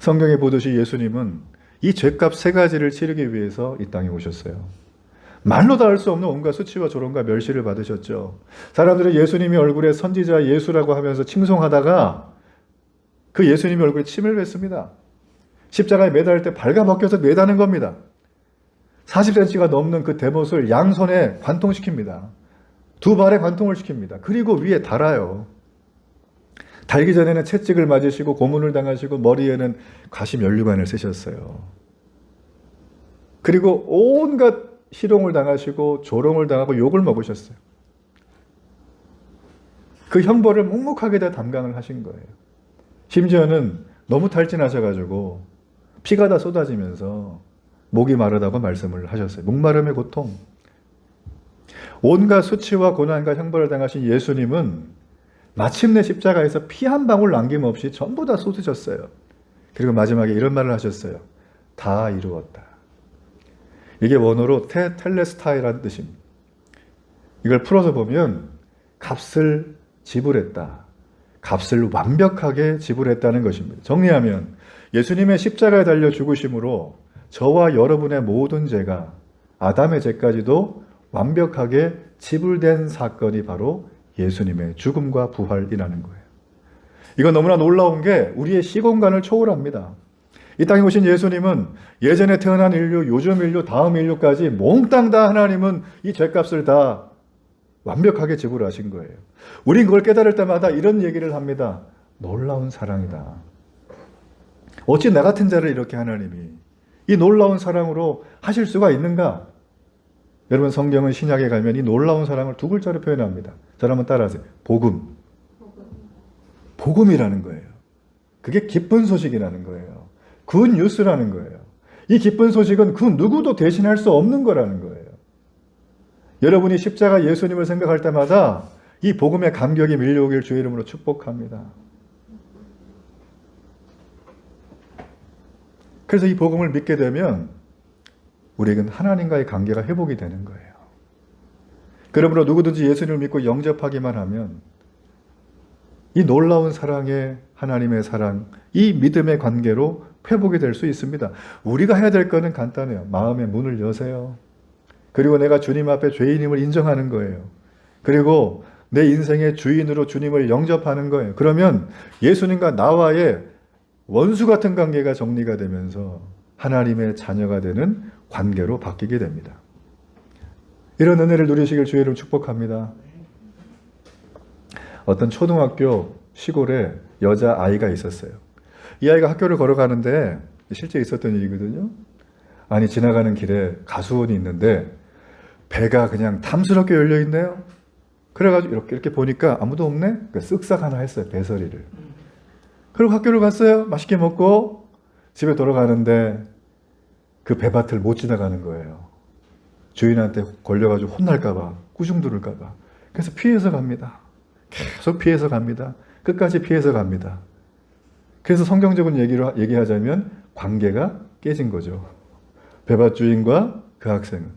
Speaker 1: 성경에 보듯이 예수님은 이 죄값 세 가지를 치르기 위해서 이 땅에 오셨어요. 말로 다 할 수 없는 온갖 수치와 조롱과 멸시를 받으셨죠. 사람들은 예수님의 얼굴에 선지자 예수라고 하면서 칭송하다가 그 예수님의 얼굴에 침을 뱉습니다. 십자가에 매달릴 때 발가벗겨서 매다는 겁니다. 40cm가 넘는 그 대못을 양손에 관통시킵니다. 두 발에 관통을 시킵니다. 그리고 위에 달아요. 달기 전에는 채찍을 맞으시고 고문을 당하시고 머리에는 가시 면류관을 쓰셨어요. 그리고 온갖 희롱을 당하시고 조롱을 당하고 욕을 먹으셨어요. 그 형벌을 묵묵하게 다 담당을 하신 거예요. 심지어는 너무 탈진하셔가지고 피가 다 쏟아지면서 목이 마르다고 말씀을 하셨어요. 목마름의 고통. 온갖 수치와 고난과 형벌을 당하신 예수님은 마침내 십자가에서 피 한 방울 남김없이 전부 다 쏟으셨어요. 그리고 마지막에 이런 말을 하셨어요. 다 이루었다. 이게 원어로 텔레스타이라는 뜻입니다. 이걸 풀어서 보면 값을 지불했다. 값을 완벽하게 지불했다는 것입니다. 정리하면 예수님의 십자가에 달려 죽으심으로 저와 여러분의 모든 죄가 아담의 죄까지도 완벽하게 지불된 사건이 바로 예수님의 죽음과 부활이라는 거예요. 이건 너무나 놀라운 게 우리의 시공간을 초월합니다. 이 땅에 오신 예수님은 예전에 태어난 인류, 요즘 인류, 다음 인류까지 몽땅 다 하나님은 이 죄값을 다 완벽하게 지불하신 거예요. 우린 그걸 깨달을 때마다 이런 얘기를 합니다. 놀라운 사랑이다. 어찌 나 같은 자를 이렇게 하나님이 이 놀라운 사랑으로 하실 수가 있는가? 여러분, 성경은 신약에 가면 이 놀라운 사랑을 두 글자로 표현합니다. 저를 한번 따라하세요. 복음. 복음이라는 거예요. 그게 기쁜 소식이라는 거예요. 굿 뉴스라는 거예요. 이 기쁜 소식은 그 누구도 대신할 수 없는 거라는 거예요. 여러분이 십자가 예수님을 생각할 때마다 이 복음의 감격이 밀려오길 주의 이름으로 축복합니다. 그래서 이 복음을 믿게 되면 우리에겐 하나님과의 관계가 회복이 되는 거예요. 그러므로 누구든지 예수님을 믿고 영접하기만 하면 이 놀라운 사랑의 하나님의 사랑, 이 믿음의 관계로 회복이 될 수 있습니다. 우리가 해야 될 거는 간단해요. 마음의 문을 여세요. 그리고 내가 주님 앞에 죄인임을 인정하는 거예요. 그리고 내 인생의 주인으로 주님을 영접하는 거예요. 그러면 예수님과 나와의 원수 같은 관계가 정리가 되면서 하나님의 자녀가 되는 관계로 바뀌게 됩니다. 이런 은혜를 누리시길 주의 이름 축복합니다. 어떤 초등학교 시골에 여자아이가 있었어요. 이 아이가 학교를 걸어가는데 실제 있었던 일이거든요. 아니 지나가는 길에 가수원이 있는데 배가 그냥 탐스럽게 열려있네요. 그래가지고 이렇게 보니까 아무도 없네? 그러니까 쓱싹 하나 했어요. 배설이를. 그리고 학교를 갔어요. 맛있게 먹고 집에 돌아가는데 그 배밭을 못 지나가는 거예요. 주인한테 걸려가지고 혼날까봐, 꾸중들을까봐. 그래서 피해서 갑니다. 계속 피해서 갑니다. 끝까지 피해서 갑니다. 그래서 성경적인 얘기하자면 관계가 깨진 거죠. 배밭 주인과 그 학생은.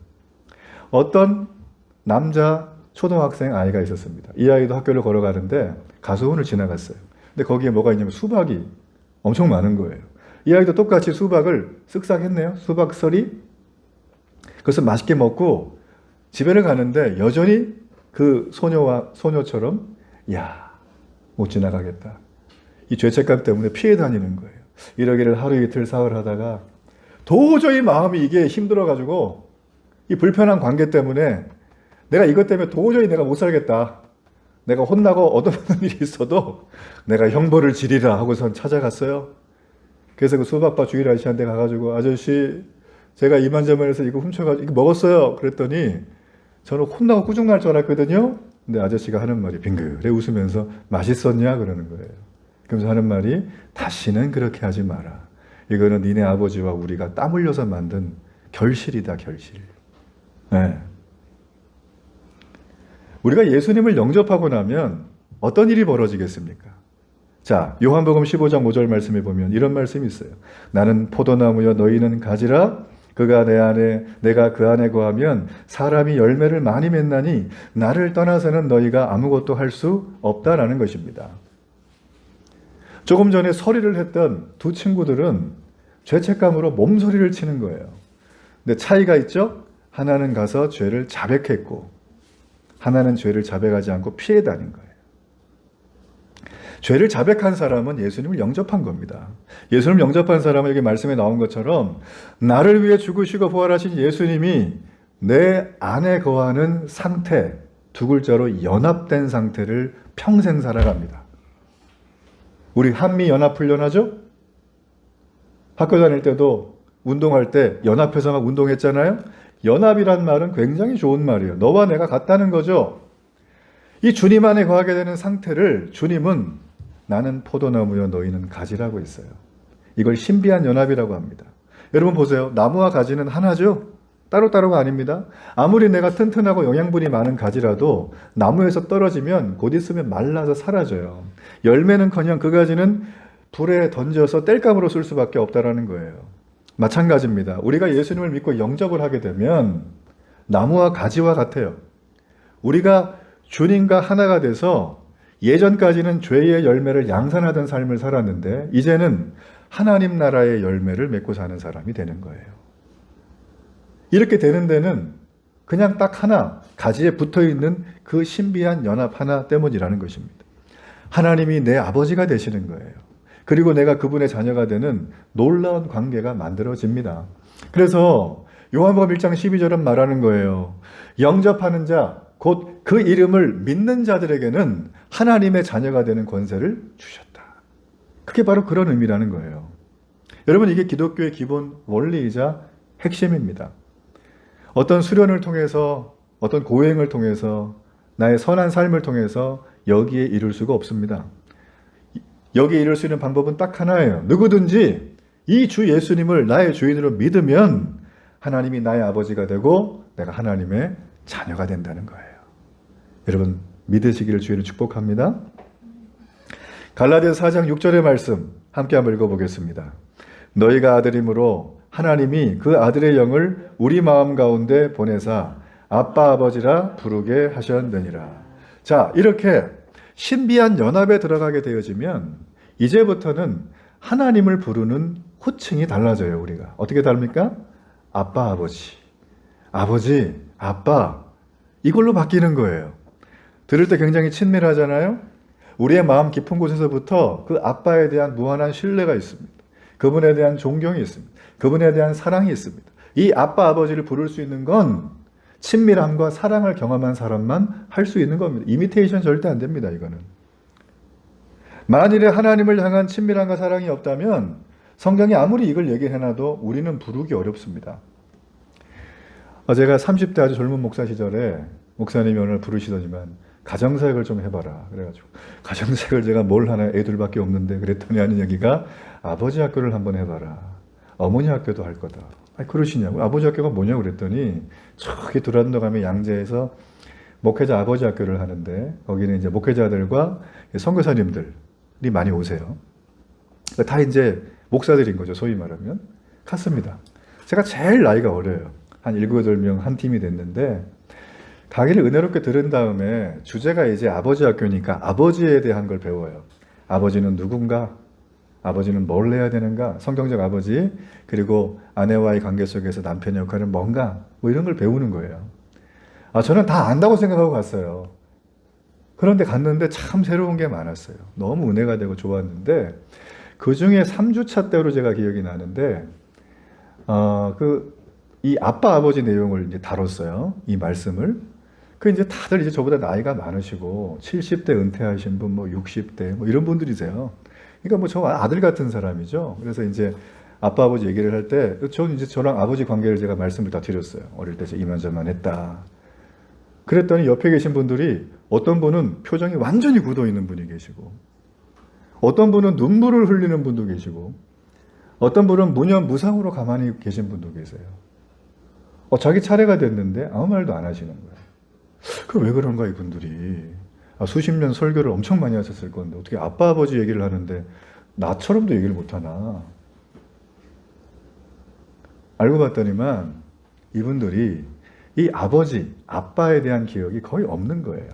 Speaker 1: 어떤 남자 초등학생 아이가 있었습니다. 이 아이도 학교를 걸어가는데 가수원을 지나갔어요. 근데 거기에 뭐가 있냐면 수박이 엄청 많은 거예요. 이 아이도 똑같이 수박을 쓱싹 했네요. 수박설이. 그래서 맛있게 먹고 집에를 가는데 여전히 그 소녀처럼 못 지나가겠다. 이 죄책감 때문에 피해 다니는 거예요. 이러기를 하루 이틀 사흘 하다가 도저히 마음이 이게 힘들어가지고 이 불편한 관계 때문에 내가 이것 때문에 도저히 내가 못 살겠다. 내가 혼나고 얻어맞는 일이 있어도 내가 형벌을 지리라 하고선 찾아갔어요. 그래서 그 수박바 주일 아저씨한테 가가지고 아저씨 제가 이만저만해서 이거 훔쳐가지고 이거 먹었어요. 그랬더니 저는 혼나고 꾸중 날 줄 알았거든요. 근데 아저씨가 하는 말이 빙그레 웃으면서 맛있었냐 그러는 거예요. 그러면서 하는 말이 다시는 그렇게 하지 마라. 이거는 니네 아버지와 우리가 땀 흘려서 만든 결실이다 결실. 네. 우리가 예수님을 영접하고 나면 어떤 일이 벌어지겠습니까? 자, 요한복음 15장 5절 말씀에 보면 이런 말씀이 있어요. 나는 포도나무여 너희는 가지라. 그가 내 안에 내가 그 안에 거하면 사람이 열매를 많이 맺나니 나를 떠나서는 너희가 아무것도 할 수 없다라는 것입니다. 조금 전에 서리를 했던 두 친구들은 죄책감으로 몸서리를 치는 거예요. 근데 차이가 있죠? 하나는 가서 죄를 자백했고 하나는 죄를 자백하지 않고 피해 다닌 거예요. 죄를 자백한 사람은 예수님을 영접한 겁니다. 예수님을 영접한 사람은 여기 말씀에 나온 것처럼 나를 위해 죽으시고 부활하신 예수님이 내 안에 거하는 상태, 두 글자로 연합된 상태를 평생 살아갑니다. 우리 한미연합훈련하죠? 학교 다닐 때도 운동할 때 연합해서 막 운동했잖아요? 연합이란 말은 굉장히 좋은 말이에요. 너와 내가 같다는 거죠. 이 주님 안에 거하게 되는 상태를 주님은 나는 포도나무여 너희는 가지라고 했어요. 이걸 신비한 연합이라고 합니다. 여러분 보세요. 나무와 가지는 하나죠? 따로따로가 아닙니다. 아무리 내가 튼튼하고 영양분이 많은 가지라도 나무에서 떨어지면 곧 있으면 말라서 사라져요. 열매는커녕 그 가지는 불에 던져서 땔감으로 쓸 수밖에 없다라는 거예요. 마찬가지입니다. 우리가 예수님을 믿고 영접을 하게 되면 나무와 가지와 같아요. 우리가 주님과 하나가 돼서 예전까지는 죄의 열매를 양산하던 삶을 살았는데 이제는 하나님 나라의 열매를 맺고 사는 사람이 되는 거예요. 이렇게 되는 데는 그냥 딱 하나, 가지에 붙어있는 그 신비한 연합 하나 때문이라는 것입니다. 하나님이 내 아버지가 되시는 거예요. 그리고 내가 그분의 자녀가 되는 놀라운 관계가 만들어집니다. 그래서 요한복음 1장 12절은 말하는 거예요. 영접하는 자, 곧 그 이름을 믿는 자들에게는 하나님의 자녀가 되는 권세를 주셨다. 그게 바로 그런 의미라는 거예요. 여러분 이게 기독교의 기본 원리이자 핵심입니다. 어떤 수련을 통해서 어떤 고행을 통해서 나의 선한 삶을 통해서 여기에 이룰 수가 없습니다. 여기에 이룰 수 있는 방법은 딱 하나예요. 누구든지 이 주 예수님을 나의 주인으로 믿으면 하나님이 나의 아버지가 되고 내가 하나님의 자녀가 된다는 거예요. 여러분 믿으시기를 주의를 축복합니다. 갈라디아서 4장 6절의 말씀 함께 한번 읽어보겠습니다. 너희가 아들이므로 하나님이 그 아들의 영을 우리 마음 가운데 보내사 아빠 아버지라 부르게 하셨느니라. 자, 이렇게 신비한 연합에 들어가게 되어지면 이제부터는 하나님을 부르는 호칭이 달라져요. 우리가 어떻게 다릅니까? 아빠 아버지, 아버지 아빠, 이걸로 바뀌는 거예요. 들을 때 굉장히 친밀하잖아요. 우리의 마음 깊은 곳에서부터 그 아빠에 대한 무한한 신뢰가 있습니다. 그분에 대한 존경이 있습니다. 그분에 대한 사랑이 있습니다. 이 아빠 아버지를 부를 수 있는 건 친밀함과 사랑을 경험한 사람만 할 수 있는 겁니다. 이미테이션 절대 안 됩니다. 이거는. 만일에 하나님을 향한 친밀함과 사랑이 없다면 성경이 아무리 이걸 얘기해놔도 우리는 부르기 어렵습니다. 제가 30대 아주 젊은 목사 시절에 목사님이 오늘 부르시더니만 가정사역을 좀 해봐라. 그래가지고 가정사역을 제가 뭘 하나 애들밖에 없는데 그랬더니 하는 얘기가 아버지 학교를 한번 해봐라. 어머니 학교도 할 거다. 아니 그러시냐고. 아버지 학교가 뭐냐고 그랬더니 저기 두란노 가면 양재에서 목회자 아버지 학교를 하는데 거기는 이제 목회자들과 선교사님들이 많이 오세요. 다 이제 목사들인 거죠. 소위 말하면. 갔습니다. 제가 제일 나이가 어려요. 한 7, 8명 한 팀이 됐는데 강의를 은혜롭게 들은 다음에 주제가 이제 아버지 학교니까 아버지에 대한 걸 배워요. 아버지는 누군가? 아버지는 뭘 해야 되는가? 성경적 아버지, 그리고 아내와의 관계 속에서 남편의 역할은 뭔가? 뭐 이런 걸 배우는 거예요. 저는 다 안다고 생각하고 갔어요. 그런데 갔는데 참 새로운 게 많았어요. 너무 은혜가 되고 좋았는데 그 중에 3주차 때로 제가 기억이 나는데 이 아빠 아버지 내용을 이제 다뤘어요. 이 말씀을. 이제 다들 이제 저보다 나이가 많으시고 70대 은퇴하신 분, 뭐 60대 뭐 이런 분들이세요. 그러니까 뭐 저 아들 같은 사람이죠. 그래서 이제 아빠 아버지 얘기를 할 때 저는 이제 저랑 아버지 관계를 제가 말씀을 다 드렸어요. 어릴 때 이만저만 했다. 그랬더니 옆에 계신 분들이 어떤 분은 표정이 완전히 굳어 있는 분이 계시고 어떤 분은 눈물을 흘리는 분도 계시고 어떤 분은 무념무상으로 가만히 계신 분도 계세요. 자기 차례가 됐는데 아무 말도 안 하시는 거예요. 그럼 왜 그런가 이분들이. 수십 년 설교를 엄청 많이 하셨을 건데 어떻게 아빠 아버지 얘기를 하는데 나처럼도 얘기를 못하나. 알고 봤더니만 이분들이 이 아버지, 아빠에 대한 기억이 거의 없는 거예요.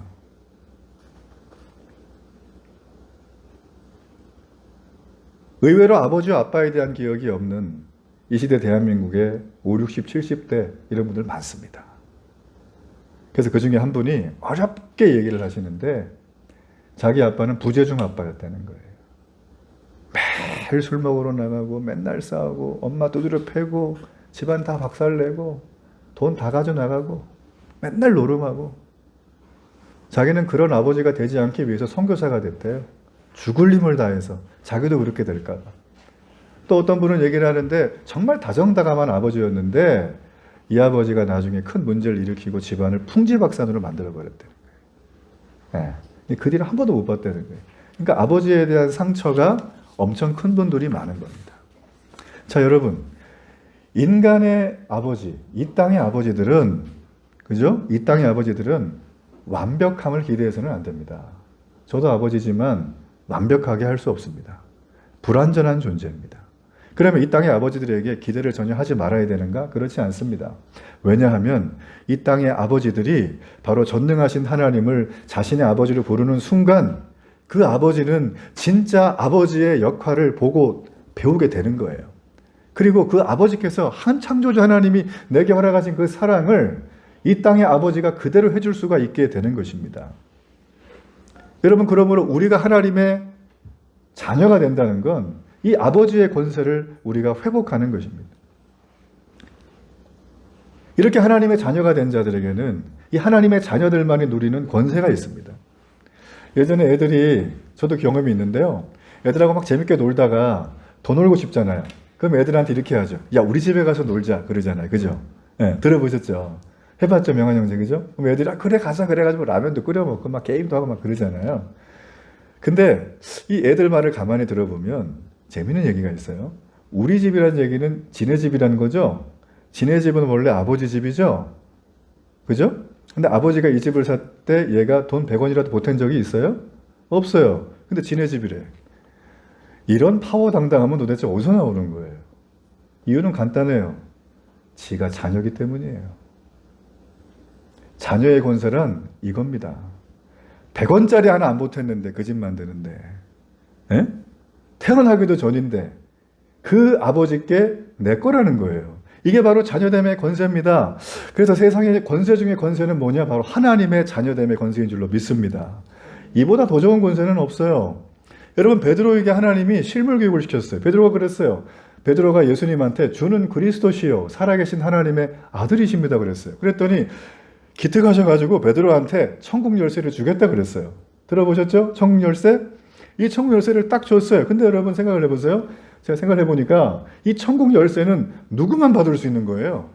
Speaker 1: 의외로 아버지와 아빠에 대한 기억이 없는 이 시대 대한민국의 5, 60, 70대 이런 분들 많습니다. 그래서 그 중에 한 분이 어렵게 얘기를 하시는데 자기 아빠는 부재중 아빠였다는 거예요. 매일 술 먹으러 나가고 맨날 싸우고 엄마 두드려 패고 집안 다 박살내고 돈 다 가져나가고 맨날 노름하고 자기는 그런 아버지가 되지 않기 위해서 선교사가 됐대요. 죽을 힘을 다해서 자기도 그렇게 될까 봐. 또 어떤 분은 얘기를 하는데 정말 다정다감한 아버지였는데 이 아버지가 나중에 큰 문제를 일으키고 집안을 풍지박산으로 만들어버렸다는 거예요. 네. 그 뒤를 한 번도 못 봤다는 거예요. 그러니까 아버지에 대한 상처가 엄청 큰 분들이 많은 겁니다. 자, 여러분. 인간의 아버지, 이 땅의 아버지들은, 그죠? 이 땅의 아버지들은 완벽함을 기대해서는 안 됩니다. 저도 아버지지만 완벽하게 할 수 없습니다. 불완전한 존재입니다. 그러면 이 땅의 아버지들에게 기대를 전혀 하지 말아야 되는가? 그렇지 않습니다. 왜냐하면 이 땅의 아버지들이 바로 전능하신 하나님을 자신의 아버지로 부르는 순간 그 아버지는 진짜 아버지의 역할을 보고 배우게 되는 거예요. 그리고 그 아버지께서 한 창조주 하나님이 내게 허락하신 그 사랑을 이 땅의 아버지가 그대로 해줄 수가 있게 되는 것입니다. 여러분, 그러므로 우리가 하나님의 자녀가 된다는 건 이 아버지의 권세를 우리가 회복하는 것입니다. 이렇게 하나님의 자녀가 된 자들에게는 이 하나님의 자녀들만이 누리는 권세가 있습니다. 예전에 애들이, 저도 경험이 있는데요. 애들하고 막 재밌게 놀다가 더 놀고 싶잖아요. 그럼 애들한테 이렇게 하죠. 야, 우리 집에 가서 놀자. 그러잖아요. 그죠? 네, 들어보셨죠? 해봤죠, 명한 형제. 그죠? 그럼 애들이, 그래, 가자. 그래가지고 라면도 끓여 먹고 막 게임도 하고 막 그러잖아요. 근데 이 애들 말을 가만히 들어보면 재밌는 얘기가 있어요. 우리 집이라는 얘기는 지네 집이라는 거죠? 지네 집은 원래 아버지 집이죠? 그죠? 근데 아버지가 이 집을 살 때 얘가 돈 100원이라도 보탠 적이 있어요? 없어요. 근데 지네 집이래. 이런 파워당당함은 도대체 어디서 나오는 거예요? 이유는 간단해요. 지가 자녀기 때문이에요. 자녀의 권세란 이겁니다. 100원짜리 하나 안 보탰는데 그 집 만드는데, 에? 태어나기도 전인데 그 아버지께 내 거라는 거예요. 이게 바로 자녀됨의 권세입니다. 그래서 세상의 권세 중에 권세는 뭐냐? 바로 하나님의 자녀됨의 권세인 줄로 믿습니다. 이보다 더 좋은 권세는 없어요. 여러분, 베드로에게 하나님이 실물 교육을 시켰어요. 베드로가 그랬어요. 베드로가 예수님한테 주는 그리스도시요 살아계신 하나님의 아들이십니다 그랬어요. 그랬더니 기특하셔가지고 베드로한테 천국 열쇠를 주겠다 그랬어요. 들어보셨죠? 천국 열쇠? 이 천국 열쇠를 딱 줬어요. 근데 여러분 생각을 해보세요. 제가 생각을 해보니까 이 천국 열쇠는 누구만 받을 수 있는 거예요?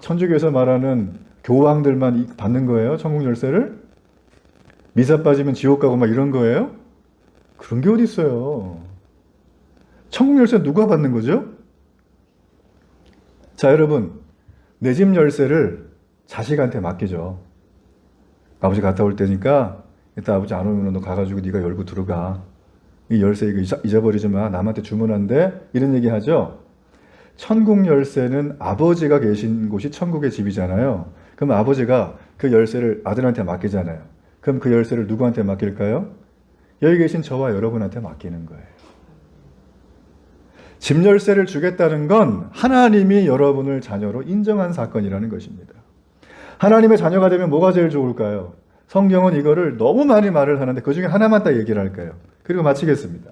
Speaker 1: 천주교에서 말하는 교황들만 받는 거예요? 천국 열쇠를? 미사 빠지면 지옥 가고 막 이런 거예요? 그런 게 어디 있어요? 천국 열쇠 누가 받는 거죠? 자, 여러분, 내 집 열쇠를 자식한테 맡기죠. 아버지 갔다 올 때니까 이따 아버지 안 오면 너 가가지고 네가 열고 들어가. 이 열쇠 이거 잊어버리지 마. 남한테 주문한대. 이런 얘기 하죠. 천국 열쇠는 아버지가 계신 곳이 천국의 집이잖아요. 그럼 아버지가 그 열쇠를 아들한테 맡기잖아요. 그럼 그 열쇠를 누구한테 맡길까요? 여기 계신 저와 여러분한테 맡기는 거예요. 집 열쇠를 주겠다는 건 하나님이 여러분을 자녀로 인정한 사건이라는 것입니다. 하나님의 자녀가 되면 뭐가 제일 좋을까요? 성경은 이거를 너무 많이 말을 하는데 그 중에 하나만 딱 얘기를 할까요? 그리고 마치겠습니다.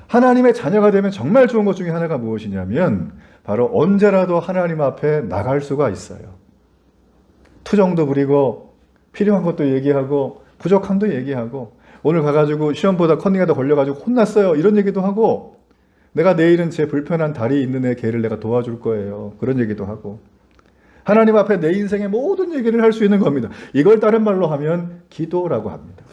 Speaker 1: 하나님의 자녀가 되면 정말 좋은 것 중에 하나가 무엇이냐면 바로 언제라도 하나님 앞에 나갈 수가 있어요. 투정도 부리고 필요한 것도 얘기하고 부족함도 얘기하고 오늘 가가지고 시험보다 컨닝하다 걸려가지고 혼났어요. 이런 얘기도 하고 내가 내일은 제 불편한 다리 있는 애 걔를 내가 도와줄 거예요. 그런 얘기도 하고 하나님 앞에 내 인생의 모든 얘기를 할 수 있는 겁니다. 이걸 다른 말로 하면 기도라고 합니다.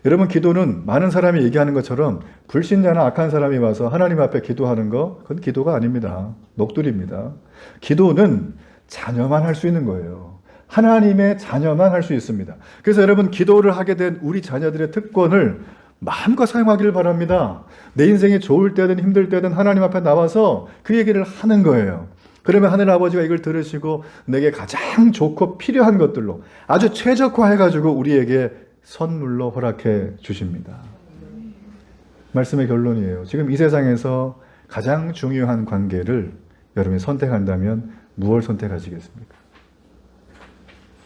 Speaker 1: 여러분, 기도는 많은 사람이 얘기하는 것처럼 불신자나 악한 사람이 와서 하나님 앞에 기도하는 거, 그건 기도가 아닙니다. 녹두리입니다. 기도는 자녀만 할 수 있는 거예요. 하나님의 자녀만 할 수 있습니다. 그래서 여러분, 기도를 하게 된 우리 자녀들의 특권을 마음껏 사용하기를 바랍니다. 내 인생이 좋을 때든 힘들 때든 하나님 앞에 나와서 그 얘기를 하는 거예요. 그러면 하늘 아버지가 이걸 들으시고 내게 가장 좋고 필요한 것들로 아주 최적화해가지고 우리에게 선물로 허락해 주십니다. 말씀의 결론이에요. 지금 이 세상에서 가장 중요한 관계를 여러분이 선택한다면 무엇을 선택하시겠습니까?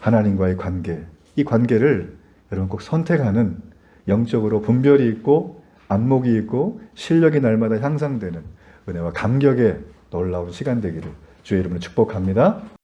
Speaker 1: 하나님과의 관계. 이 관계를 여러분 꼭 선택하는 영적으로 분별이 있고 안목이 있고 실력이 날마다 향상되는 은혜와 감격의 놀라운 시간 되기를 주의 이름으로 축복합니다.